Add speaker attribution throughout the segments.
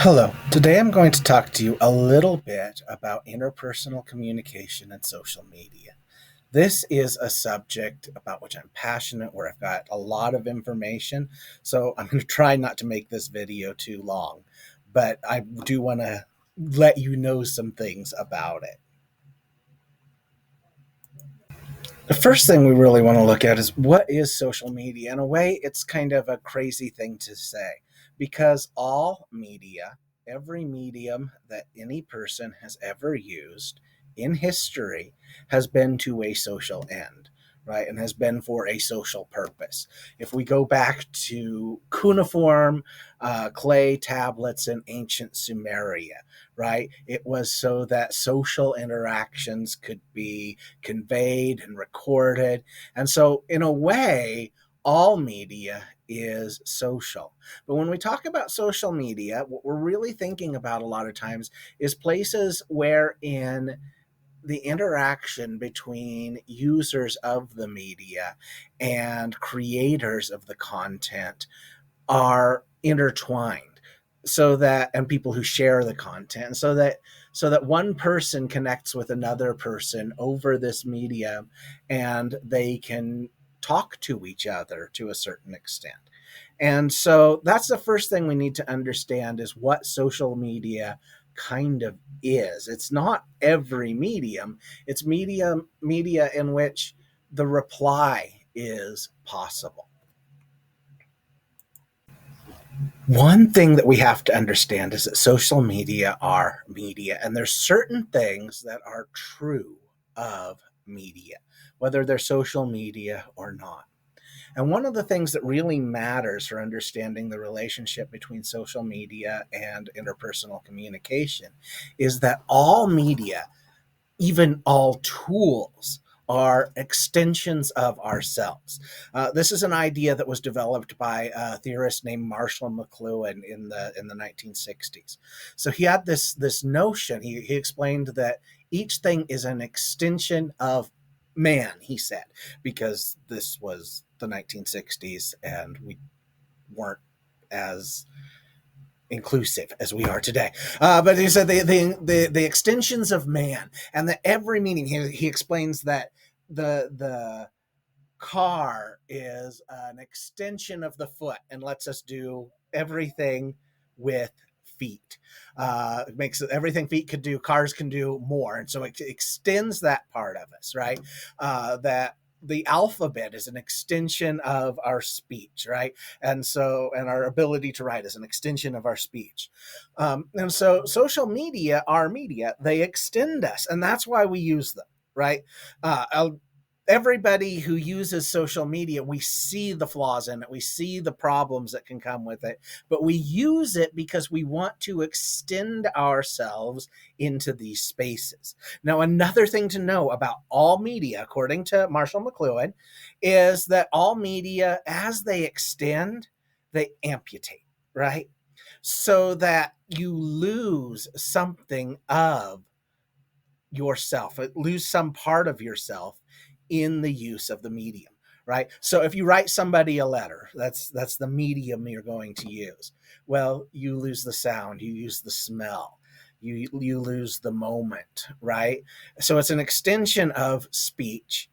Speaker 1: Hello. Today I'm going to talk to you a little bit about interpersonal communication and social media. This is a subject about which I'm passionate, where I've got a lot of information. So I'm going to try not to make this video too long, but I do want to let you know some things about it. The first thing we really want to look at is what is social media? In a way, it's kind of a crazy thing to say because all media, every medium that any person has ever used in history has been to a social end, right? And has been for a social purpose. If we go back to cuneiform clay tablets in ancient Sumeria, right? It was so that social interactions could be conveyed and recorded. And so, in a way, all media is social. But when we talk about social media, what we're really thinking about a lot of times is places wherein the interaction between users of the media and creators of the content are intertwined, so that and people who share the content, so that one person connects with another person over this medium, and they can talk to each other to a certain extent. And so that's the first thing we need to understand, is what social media kind of is. It's not every medium. It's media in which the reply is possible. One thing that we have to understand is that social media are media, and there's certain things that are true of media, whether they're social media or not. And one of the things that really matters for understanding the relationship between social media and interpersonal communication is that all media, even all tools, are extensions of ourselves. This is an idea that was developed by a theorist named Marshall McLuhan in the 1960s. So he had this notion. He explained that each thing is an extension of man. He said, because this was the 1960s and we weren't as inclusive as we are today. But he said the extensions of man, and that every meaning. He explains that the car is an extension of the foot and lets us do everything with feet. It makes everything feet could do, cars can do more, and so it extends that part of us, right? That the alphabet is an extension of our speech, right? And our ability to write is an extension of our speech. And so social media are media. They extend us, and that's why we use them, right? Everybody who uses social media, we see the flaws in it. We see the problems that can come with it, but we use it because we want to extend ourselves into these spaces. Now, another thing to know about all media, according to Marshall McLuhan, is that all media, as they extend, they amputate, right? So that you lose something of yourself, lose some part of yourself in the use of the medium, right? So if you write somebody a letter, that's the medium you're going to use. Well, you lose the sound, you use the smell, you lose the moment, right? So it's an extension of speech,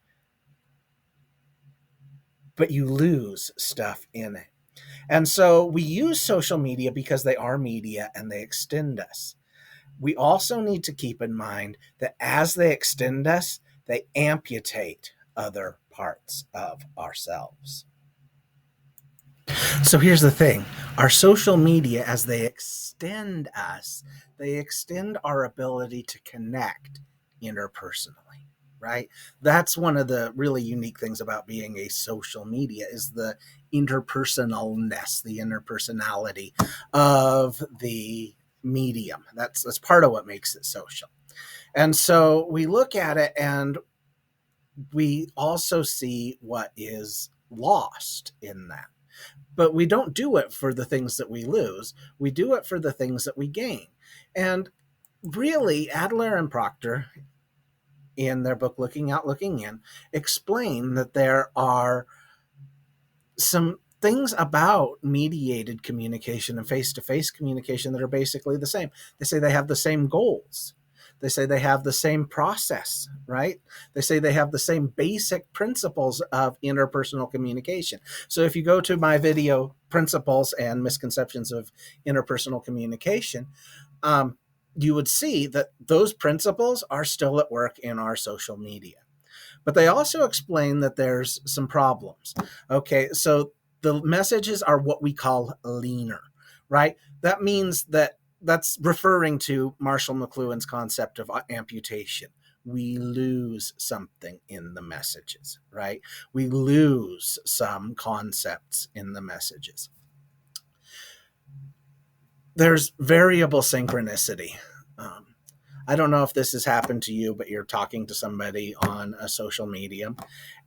Speaker 1: but you lose stuff in it. And so we use social media because they are media and they extend us. We also need to keep in mind that as they extend us, they amputate other parts of ourselves. So here's the thing: our social media, as they extend us, they extend our ability to connect interpersonally, right? That's one of the really unique things about being a social media, is the interpersonalness, the interpersonality of the medium. That's part of what makes it social. And so we look at it, and we also see what is lost in that. But we don't do it for the things that we lose. We do it for the things that we gain. And really, Adler and Proctor, in their book Looking Out, Looking In, explain that there are some things about mediated communication and face-to-face communication that are basically the same. They say they have the same goals. They say they have the same process, right? They say they have the same basic principles of interpersonal communication. So if you go to my video, Principles and Misconceptions of Interpersonal Communication, you would see that those principles are still at work in our social media. But they also explain that there's some problems. Okay, so the messages are what we call leaner, right? That means that that's referring to Marshall McLuhan's concept of amputation. We lose something in the messages, right? We lose some concepts in the messages. There's variable synchronicity. I don't know if this has happened to you, but you're talking to somebody on a social medium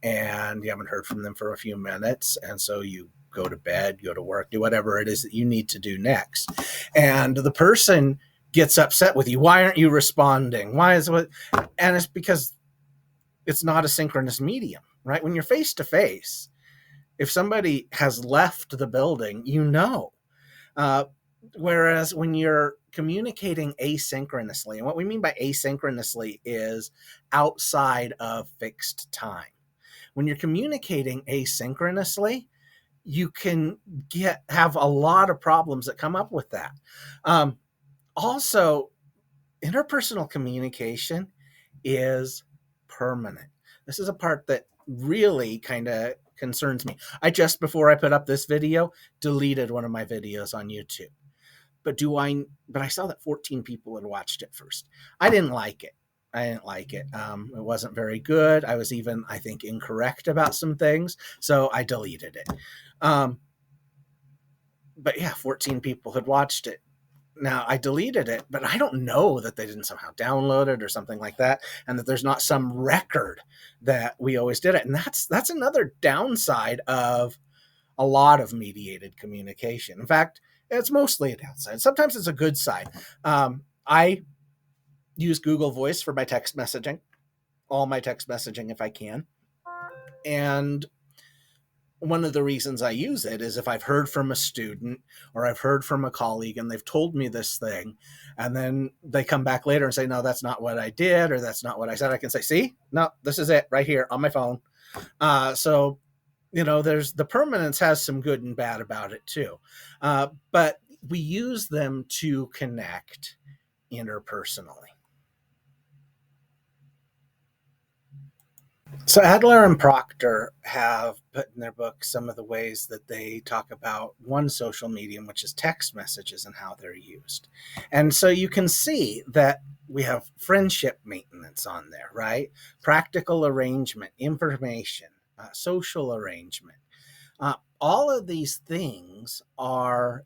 Speaker 1: and you haven't heard from them for a few minutes. And so you go to bed, go to work, do whatever it is that you need to do next. And the person gets upset with you. Why aren't you responding? Why is what? And it's because it's not a synchronous medium, right? When you're face to face, if somebody has left the building, you know. Whereas when you're communicating asynchronously, and what we mean by asynchronously is outside of fixed time. When you're communicating asynchronously, you can have a lot of problems that come up with that. Also, interpersonal communication is permanent. This is a part that really kind of concerns me. I just, before I put up this video, deleted one of my videos on YouTube. But I saw that 14 people had watched it first. I didn't like it. It wasn't very good. I was even, I think, incorrect about some things. So I deleted it. But yeah, 14 people had watched it. Now, I deleted it, but I don't know that they didn't somehow download it or something like that, and that there's not some record that we always did it. And that's another downside of a lot of mediated communication. In fact, it's mostly a downside. Sometimes it's a good side. I use Google Voice for my text messaging, all my text messaging if I can. And one of the reasons I use it is if I've heard from a student or I've heard from a colleague and they've told me this thing, and then they come back later and say, no, that's not what I did, or that's not what I said. I can say, see, no, this is it right here on my phone. So, there's the permanence has some good and bad about it too. But we use them to connect interpersonally. So Adler and Proctor have put in their book some of the ways that they talk about one social medium, which is text messages, and how they're used. And so you can see that we have friendship maintenance on there, right? Practical arrangement, information, social arrangement. All of these things are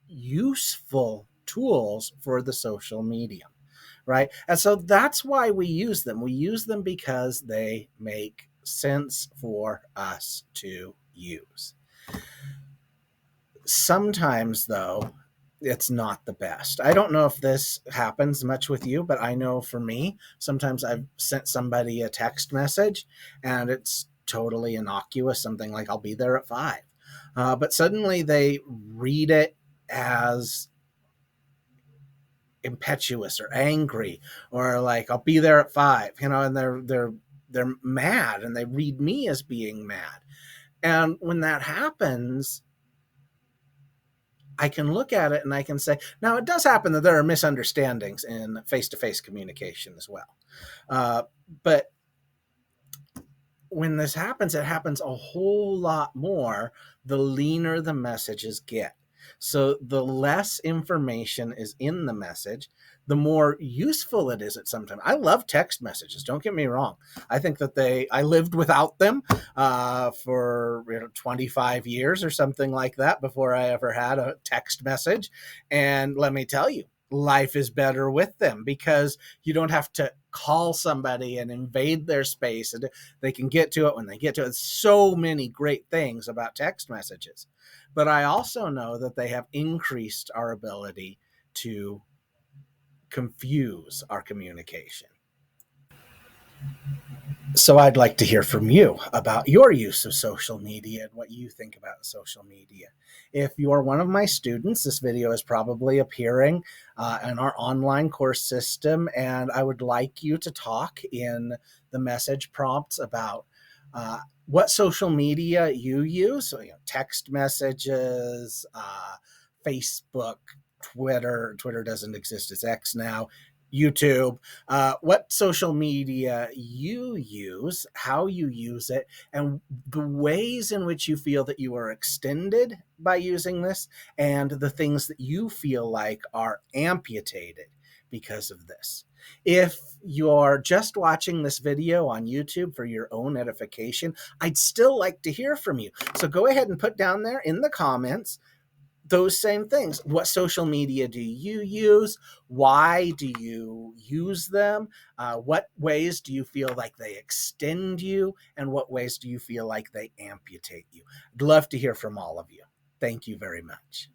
Speaker 1: useful tools for the social medium, right? And so that's why we use them. We use them because they make sense for us to use. Sometimes, though, it's not the best. I don't know if this happens much with you, but I know for me, sometimes I've sent somebody a text message and it's totally innocuous, something like I'll be there at 5. But suddenly they read it as impetuous or angry, or like I'll be there at 5, and they're mad, and they read me as being mad. And when that happens, I can look at it and I can say, now it does happen that there are misunderstandings in face-to-face communication as well. But when this happens, it happens a whole lot more the leaner the messages get. So the less information is in the message, the more useful it is at some time. I love text messages. Don't get me wrong. I think that I lived without them for 25 years or something like that before I ever had a text message. And let me tell you, life is better with them because you don't have to call somebody and invade their space, and they can get to it when they get to it. So many great things about text messages. But I also know that they have increased our ability to confuse our communication. So I'd like to hear from you about your use of social media and what you think about social media. If you're one of my students, this video is probably appearing in our online course system, and I would like you to talk in the message prompts about what social media you use. So, text messages, Facebook, Twitter. Twitter doesn't exist, it's X now. YouTube, what social media you use, how you use it, and the ways in which you feel that you are extended by using this, and the things that you feel like are amputated because of this. If you're just watching this video on YouTube for your own edification, I'd still like to hear from you. So go ahead and put down there in the comments those same things. What social media do you use? Why do you use them? What ways do you feel like they extend you? And what ways do you feel like they amputate you? I'd love to hear from all of you. Thank you very much.